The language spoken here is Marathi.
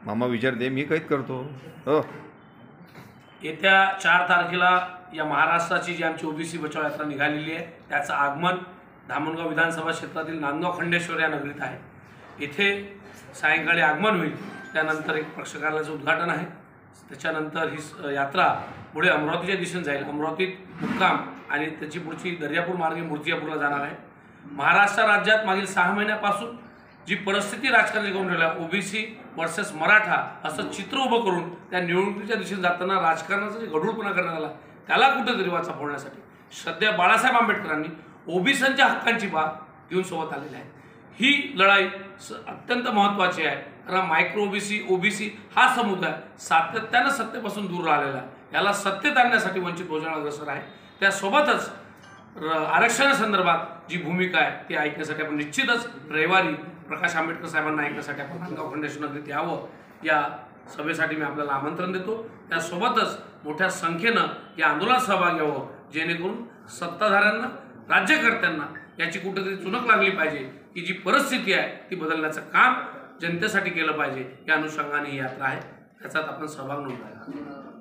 मामा विचारते, मी कैद करतो. हो, येत्या 4 तारखेला या महाराष्ट्राची जी आमची ओबीसी बचाव यात्रा निघालेली आहे त्याचं आगमन धामणगाव विधानसभा क्षेत्रातील नांदगाव खंडेश्वर या नगरीत आहे. इथे सायंकाळी आगमन होईल. त्यानंतर एक प्रक्षेत्रालयाचं उद्घाटन आहे. त्याच्यानंतर ही यात्रा पुढे अमरावतीच्या दिशेने जाईल. अमरावतीत मुक्काम आणि त्याची पुढची दर्यापूर मार्गे मूर्तिजापूरला जाणार आहे. महाराष्ट्र राज्यात मागील 6 महिन्यापासून जी परिस्थिती राजकारणी करून ठेवल्या ओबीसी वर्सेस मराठा असं चित्र उभं करून त्या निवडणुकीच्या दिशेने जाताना राजकारणाचा जे गढूळपणा करण्यात आला त्याला कुठेतरी वाचा फोडण्यासाठी सध्या बाळासाहेब आंबेडकरांनी ओबीसींच्या हक्कांची बाब घेऊन सोबत आलेली आहे. ही लढाई अत्यंत महत्त्वाची आहे. कारण मायक्रो ओबीसी हा समुदाय सातत्यानं सत्तेपासून दूर राहिलेला आहे. याला सत्तेत आणण्यासाठी वंचित बहुजन अग्रेसर आहे. त्यासोबतच आरक्षणासंदर्भात जी भूमिका आहे ती ऐकण्यासाठी आपण निश्चितच रविवारी प्रकाश आंबेडकर साहेबांना ऐकण्यासाठी आपण नांदगाव खंडेश्वर नगरीत यावं. या सभेसाठी मी आपल्याला आमंत्रण देतो. त्यासोबतच मोठ्या संख्येनं या आंदोलनात सहभागी व्हावं जेणेकरून सत्ताधाऱ्यांना राज्यकर्त्यांना याची कुठेतरी चुनक लागली पाहिजे की जी परिस्थिती आहे ती बदलण्याचं काम जनतेसाठी केलं पाहिजे. या अनुषंगाने ही यात्रा आहे. त्याच्यात आपण सहभाग नोंदवायला.